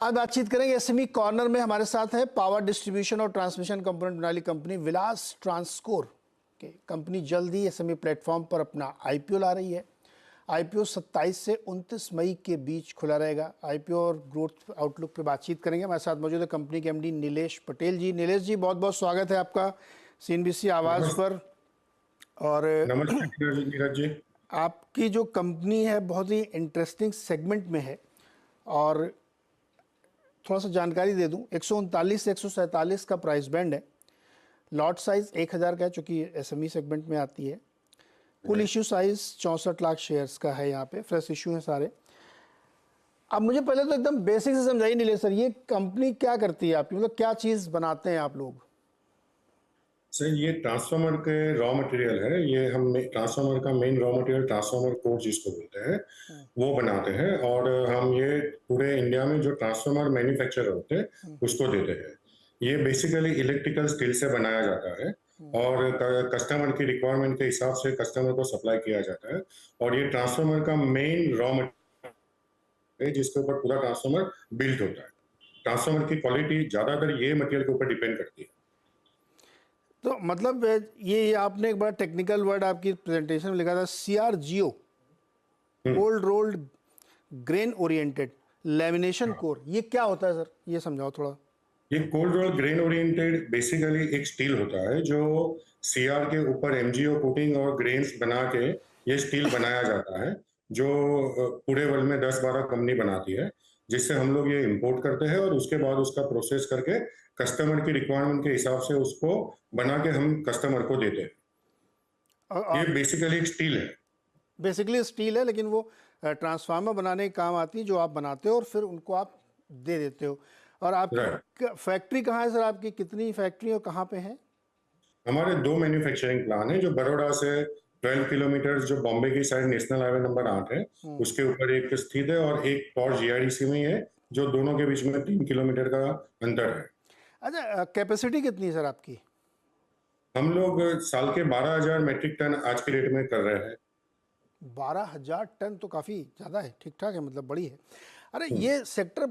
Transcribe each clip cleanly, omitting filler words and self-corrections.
आज बातचीत करेंगे एसएमई कॉर्नर में। हमारे साथ है पावर डिस्ट्रीब्यूशन और ट्रांसमिशन कंपोनेंट बनाने कंपनी विलास ट्रांसकोर के। कंपनी जल्द ही एसएमई प्लेटफॉर्म पर अपना आईपीओ ला रही है। आईपीओ 27 से 29 मई के बीच खुला रहेगा। आईपीओ और ग्रोथ आउटलुक पर बातचीत करेंगे। हमारे साथ मौजूद है कंपनी के एमडी नीलेश पटेल जी। नीलेश जी, बहुत बहुत स्वागत है आपका सीएनबीसी आवाज़ पर। और नमस्कार नीरज जी। आपकी जो कंपनी है बहुत ही इंटरेस्टिंग सेगमेंट में है, और थोड़ा सा जानकारी दे दूं। 139 से 147 का प्राइस बैंड है। लॉट साइज 1000 का है, जो कि एसएमई सेगमेंट में आती है। कुल इश्यू साइज 64 लाख शेयर्स का है। यहाँ पे फ्रेश इश्यू है सारे। अब मुझे पहले तो एकदम बेसिक से समझाइए नीलेश सर, ये कंपनी क्या करती है आपकी, मतलब क्या चीज़ बनाते हैं आप लोग? सर, ये ट्रांसफार्मर के रॉ मटेरियल है। ये हम ट्रांसफार्मर का main raw material transformer core जिसको बोलते हैं वो बनाते हैं, और हम ये पूरे इंडिया में जो ट्रांसफार्मर मैन्युफैक्चरर होते हैं उसको देते हैं। ये बेसिकली इलेक्ट्रिकल स्टील से बनाया जाता है और कस्टमर की रिक्वायरमेंट के हिसाब से कस्टमर को सप्लाई किया जाता है। और ये ट्रांसफार्मर का मेन रॉ मटेरियल है जिसके ऊपर पूरा ट्रांसफार्मर बिल्ट होता है। ट्रांसफार्मर की क्वालिटी ज्यादातर ये मटेरियल के ऊपर डिपेंड करती है। तो मतलब ये आपने एक बड़ा टेक्निकल वर्ड आपकी प्रेजेंटेशन में लिखा था, CRGO, cold rolled grain oriented lamination core. ये क्या होता है सर, ये समझाओ थोड़ा। ये cold roll grain oriented basically एक स्टील होता है जो सीआर के ऊपर एमजीओ कोटिंग और ग्रेन्स बना के ये स्टील बनाया जाता है, जो पूरे वर्ल्ड में 10-12 कंपनी बनाती है, जिससे हम लोग ये इंपोर्ट करते हैं और उसके बाद उसका प्रोसेस करके कस्टमर की रिक्वायरमेंट के हिसाब से उसको बना के हम कस्टमर को देते हैं। ये बेसिकली एक स्टील है। बेसिकली स्टील है, लेकिन वो ट्रांसफार्मर बनाने के काम आती है, जो आप बनाते हो और फिर उनको आप दे देते हो। और आपकी फैक्ट्री कहाँ है सर? आपकी कितनी फैक्ट्री और कहाँ पे है? हमारे 2 मैन्युफैक्चरिंग प्लान है, जो बड़ौदा से 12 किलोमीटर जो बॉम्बे की साइड नेशनल हाईवे नंबर 8 है उसके ऊपर एक स्थित है, और एक और जीआईडीसी में है जो दोनों के बीच में 3 किलोमीटर का अंतर है। अच्छा, कैपेसिटी कितनी है सर आपकी? हम लोग साल के 12,000 मेट्रिक टन आज के रेट में कर रहे हैं। 12,000 टन तो काफ़ी ज़्यादा है, ठीक ठाक है, मतलब बड़ी है। अरे ये सेक्टर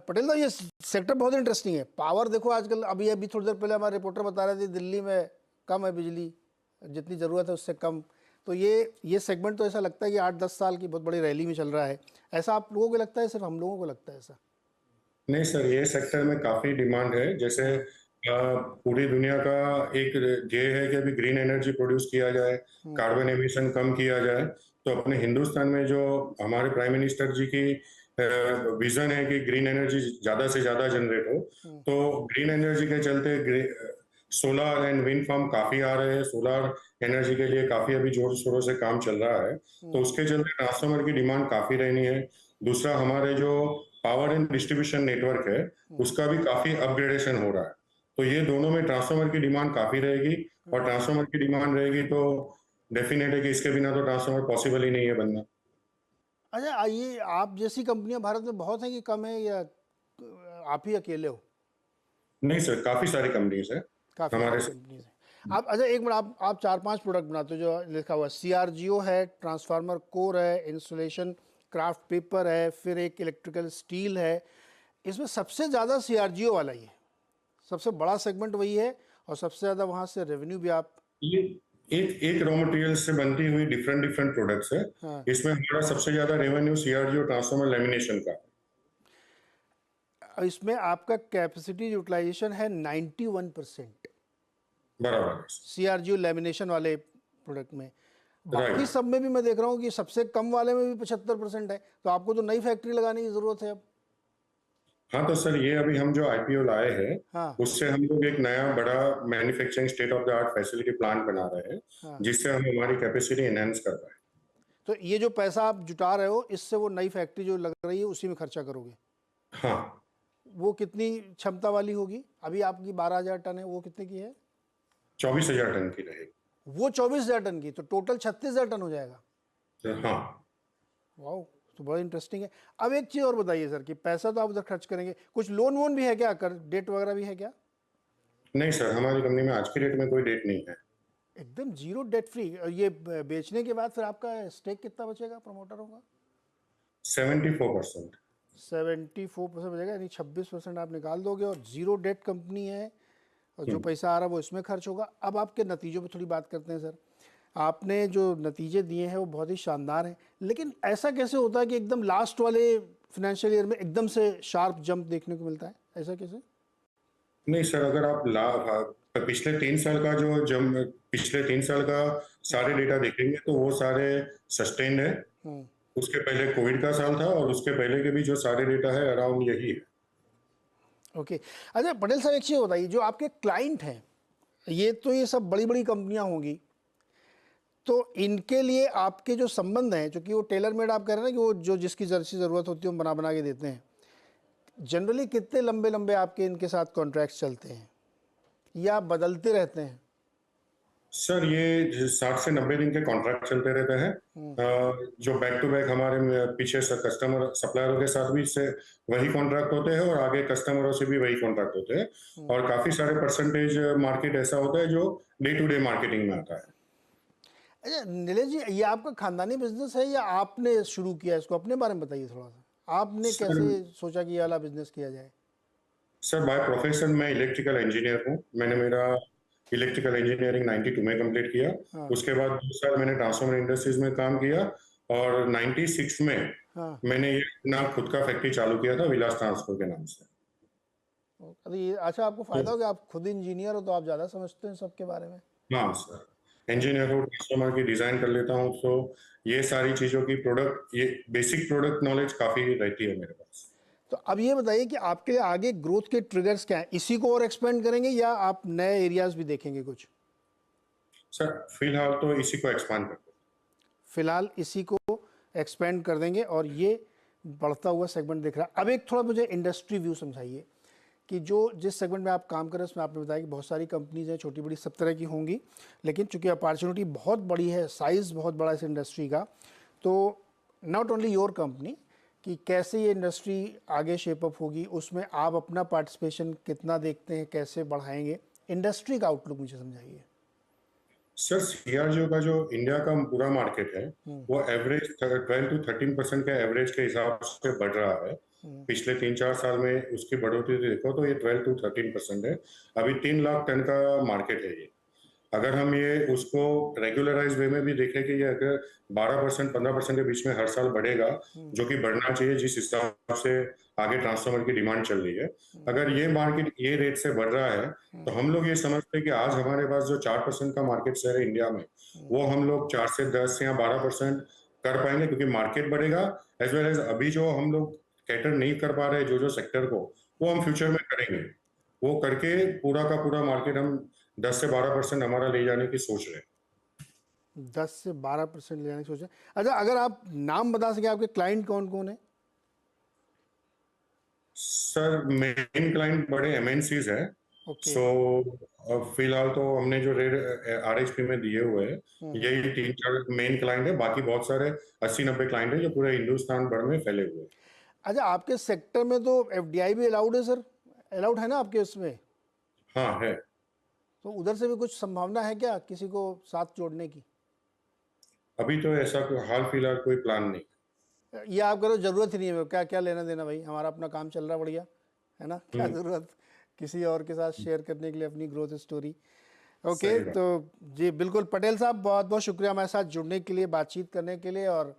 पटेल साहब, ये सेक्टर बहुत इंटरेस्टिंग है। पावर देखो आजकल, अभी थोड़ी देर पहले हमारे रिपोर्टर बता रहे थे दिल्ली में कम है बिजली, जितनी ज़रूरत है उससे कम। तो ये सेगमेंट तो ऐसा लगता है कि 8-10 साल की बहुत बड़ी रैली में चल रहा है। ऐसा आप लोगों को लगता है, सिर्फ हम लोगों को लगता है ऐसा? नहीं सर, ये सेक्टर में काफी डिमांड है। जैसे पूरी दुनिया का एक ध्येय है कि अभी ग्रीन एनर्जी प्रोड्यूस किया जाए, कार्बन एमिशन कम किया जाए। तो अपने हिंदुस्तान में जो हमारे प्राइम मिनिस्टर जी की विजन है कि ग्रीन एनर्जी ज्यादा से ज्यादा जनरेट हो, तो ग्रीन एनर्जी के चलते सोलर एंड विंड फार्म काफी आ रहे हैं। सोलर एनर्जी के लिए काफी अभी जोर शोरों से काम चल रहा है, तो उसके चलते ट्रांसफार्मर की डिमांड काफी रहनी है। दूसरा, हमारे जो पावर एंड डिस्ट्रीब्यूशन नेटवर्क है उसका भी काफी अपग्रेडेशन हो रहा है। तो ये दोनों में ट्रांसफार्मर की डिमांड काफी रहेगी, और ट्रांसफार्मर की डिमांड रहेगी तो डेफिनेट है कि इसके बिना तो ट्रांसफार्मर पॉसिबल ही नहीं है बनना। अच्छा, ये आप जैसी कंपनियां भारत में बहुत हैं कि कम है, या आप ही अकेले हो? नहीं सर, काफी सारी कंपनीज है काफ़ी हमारे सारी कंपनीज हैं। आप अच्छा एक मिनट, आप 4-5 प्रोडक्ट बनाते हो जो लिखा हुआ है। CRGO है, ट्रांसफार्मर कोर है, इंसुलेशन क्राफ्ट पेपर है, फिर एक इलेक्ट्रिकल स्टील है। इसमें सबसे ज़्यादा CRGO वाला ही है, सबसे बड़ा सेगमेंट वही है, और सबसे ज़्यादा वहाँ से रेवेन्यू भी आप। ये एक एक रॉ मटेरियल से बनती हुई डिफरेंट डिफरेंट प्रोडक्ट्स है। हाँ, इसमें हमारा सबसे ज्यादा रेवेन्यू सीआरजीओ ट्रांसफार्मर लेमिनेशन का। इसमें आपका कैपेसिटी यूटिलाइजेशन है 91%, बराबर। CRGO लेमिनेशन वाले प्रोडक्ट में। बाकी राइट। सब में भी मैं देख रहा हूँ कि सबसे कम वाले में भी 75% है। तो आपको तो नई फैक्ट्री लगाने की ज़रूरत है अब। हाँ तो सर, ये अभी हम जो आईपीओ लाए हैं हाँ, उससे हम लोग एक नया बड़ा manufacturing state of the art facility plant बना रहे हैं, हाँ। जिससे हम हमारी कैपेसिटी एनहांस कर रहे हैं। तो ये जो पैसा आप जुटा रहे हो, इससे वो नई फैक्ट्री जो लग रही है उसी में खर्चा करोगे? हाँ, वो कितनी क्षमता वाली होगी? अभी आपकी 12,000 टन है, वो कितने की है? 24,000 टन की रहेगी। वो 24,000 टन की, तो टोटल 36,000 टन हो जाएगा। तो हाँ वाह, तो बड़ा इंटरेस्टिंग है। अब एक चीज़ और बताइए सर, कि पैसा तो आप उधर खर्च करेंगे, कुछ लोन वोन भी है क्या, कर डेट वगैरह भी है क्या? नहीं सर, हमारी कंपनी में आज की डेट में कोई डेट नहीं है। एकदम जीरो डेट फ्री। ये बेचने के बाद फिर आपका स्टेक कितना बचेगा, प्रमोटर होगा? 74%। 74% बचेगा, यानी 26% आप निकाल दोगे और जीरो डेट कंपनी है और जो पैसा आ रहा है वो इसमें खर्च होगा। अब आपके नतीजों पे थोड़ी बात करते हैं सर। आपने जो नतीजे दिए हैं वो बहुत ही शानदार हैं, लेकिन ऐसा कैसे होता है कि एकदम लास्ट वाले फाइनेंशियल ईयर में एकदम से शार्प जंप देखने को मिलता है, ऐसा कैसे? नहीं सर, अगर आप पिछले 3 साल का पिछले 3 साल का सारे डेटा देखेंगे तो वो सारे सस्टेन्ड है। उसके पहले कोविड का साल था और उसके पहले के भी जो सारे डेटा है अराउंड यही है। ओके। अच्छा पटेल साहब, एक चीज़ बताइए, जो आपके क्लाइंट हैं ये सब बड़ी बड़ी कंपनियां होंगी, तो इनके लिए आपके जो संबंध हैं, क्योंकि वो टेलर मेड आप कह रहे हैं ना कि वो जो जिसकी जर्सी ज़रूरत होती है वो बना बना के देते हैं, जनरली कितने लंबे लंबे आपके इनके साथ कॉन्ट्रैक्ट्स चलते हैं या बदलते रहते हैं? सर ये 60 से 90 दिन के कॉन्ट्रैक्ट चलते रहते हैं। जो बैक टू बैक हमारे पीछे से कस्टमर सप्लायरों के साथ भी से वही कॉन्ट्रैक्ट होते हैं और आगे कस्टमरों से भी वही कॉन्ट्रैक्ट होते हैं और काफी सारे परसेंटेज मार्केट ऐसा होता है जो डे टू डे मार्केटिंग में आता है। अच्छा नीलेश जी, ये आपका खानदानी बिजनेस है या आपने शुरू किया इसको? अपने बारे में बताइए थोड़ा सा, आपने कैसे सोचा कि ये वाला बिजनेस किया जाए? सर बाय प्रोफेशन मैं इलेक्ट्रिकल इंजीनियर हूँ। मैंने मेरा इलेक्ट्रिकल इंजीनियरिंग 92 में कंप्लीट किया। उसके बाद 2 साल मैंने ट्रांसफॉर्मर इंडस्ट्रीज में काम किया और 96 में मैंने ये अपना खुद का फैक्ट्री चालू किया था विलास ट्रांसफर के नाम से। ये अच्छा, आपको फायदा हो गया, आप खुद इंजीनियर हो तो आप ज़्यादा समझते हैं सबके बारे में। हाँ सर, इंजीनियर हूँ, ट्रांसफॉर्मर की डिजाइन कर लेता हूँ, तो ये सारी चीजों की ये बेसिक प्रोडक्ट नॉलेज काफी रहती है मेरे पास। तो अब ये बताइए कि आपके आगे ग्रोथ के ट्रिगर्स क्या हैं? इसी को और एक्सपेंड करेंगे या आप नए एरियाज भी देखेंगे कुछ? सर फिलहाल तो इसी को एक्सपांड करते हैं। फिलहाल इसी को एक्सपेंड कर देंगे और ये बढ़ता हुआ सेगमेंट दिख रहा है। अब एक थोड़ा मुझे इंडस्ट्री व्यू समझाइए कि जिस सेगमेंट में आप काम कर रहे हैं उसमें आपने बताया कि बहुत सारी कंपनीज हैं, छोटी बड़ी सब तरह की होंगी, लेकिन चूंकि अपॉर्चुनिटी बहुत बड़ी है, साइज़ बहुत बड़ा है इस इंडस्ट्री का, तो नॉट ओनली योर कंपनी, कि कैसे ये इंडस्ट्री आगे शेप अप होगी, उसमें आप अपना पार्टिसिपेशन कितना देखते हैं, कैसे बढ़ाएंगे? इंडस्ट्री का आउटलुक मुझे समझाइए। सर सीआरजीओ का जो इंडिया का पूरा मार्केट है वो एवरेज 12 to 13% के एवरेज के हिसाब से बढ़ रहा है। पिछले 3-4 साल में उसकी बढ़ोतरी देखो तो ये 12 to 13% है। अभी 3 लाख टन का मार्केट है ये। अगर हम ये उसको रेगुलराइज वे में भी देखें कि ये अगर 12% 15% के बीच में हर साल बढ़ेगा, जो कि बढ़ना चाहिए जिस हिसाब से आगे ट्रांसफॉर्मर की डिमांड चल रही है, अगर ये मार्केट ये रेट से बढ़ रहा है तो हम लोग ये समझते हैं कि आज हमारे पास जो 4% का मार्केट शेयर है इंडिया में, वो हम लोग 4 से 10 या 12% कर पाएंगे, क्योंकि मार्केट बढ़ेगा एज वेल एज अभी जो हम लोग कैटर नहीं कर पा रहे जो सेक्टर को, वो हम फ्यूचर में करेंगे। वो करके पूरा का पूरा मार्केट हम 10 से 12% हमारा ले जाने की सोच रहे हैं। 10 से 12% ले जाने की सोच रहे हैं। अच्छा, अगर आप नाम बता सके आपके क्लाइंट कौन कौन है? सर मेन क्लाइंट बड़े एमएनसीज है। सो फिलहाल तो हमने जो रेट आरएचपी में दिए हुए हैं यही 3-4 मेन क्लाइंट है। बाकी बहुत सारे 80-90 क्लाइंट है जो पूरे हिंदुस्तान भर में फैले हुए हैं। अच्छा, आपके सेक्टर में तो एफडीआई भी अलाउड है सर? अलाउड है ना आपके उसमें? हाँ है। तो उधर से भी कुछ संभावना है क्या किसी को साथ जोड़ने की? अभी तो ऐसा हाल फिलहाल कोई प्लान नहीं। ये आप करो, जरूरत ही नहीं है, क्या क्या लेना देना भाई, हमारा अपना काम चल रहा बढ़िया है ना, क्या जरूरत किसी और के साथ शेयर करने के लिए अपनी ग्रोथ स्टोरी। ओके, तो जी बिल्कुल पटेल साहब, बहुत बहुत शुक्रिया हमारे साथ जुड़ने के लिए, बातचीत करने के लिए, और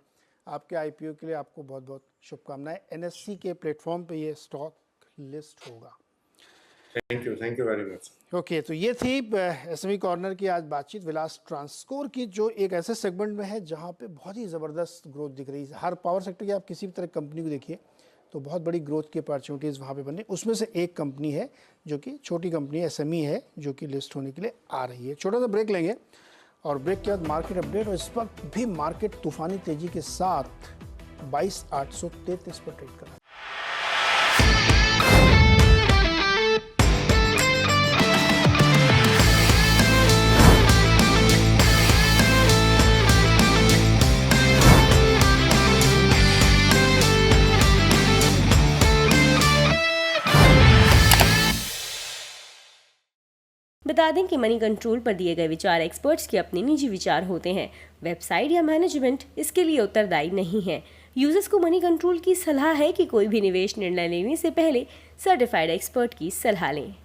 आपके आईपीओ के लिए आपको बहुत बहुत शुभकामनाएं। एनएससी के प्लेटफॉर्म पे ये स्टॉक लिस्ट होगा। Thank you very much. Okay, तो ये थी एसएमई कॉर्नर की आज बातचीत विलास ट्रांसकोर की, जो एक ऐसे सेगमेंट में है जहाँ पे बहुत ही ज़बरदस्त ग्रोथ दिख रही है। हर पावर सेक्टर की आप किसी भी तरह कंपनी को देखिए तो बहुत बड़ी ग्रोथ की अपॉर्चुनिटीज़ वहाँ पे बन रही। उसमें से एक कंपनी है जो कि छोटी कंपनी एसएमई है, जो कि लिस्ट होने के लिए आ रही है। छोटा सा ब्रेक लेंगे और ब्रेक के बाद मार्केट अपडेट। और इस वक्त भी मार्केट तूफानी तेज़ी के साथ 22,833 पर ट्रेड कर रहा है। बता दें कि मनी कंट्रोल पर दिए गए विचार एक्सपर्ट्स के अपने निजी विचार होते हैं। वेबसाइट या मैनेजमेंट इसके लिए उत्तरदायी नहीं है। यूजर्स को मनी कंट्रोल की सलाह है कि कोई भी निवेश निर्णय लेने से पहले सर्टिफाइड एक्सपर्ट की सलाह लें।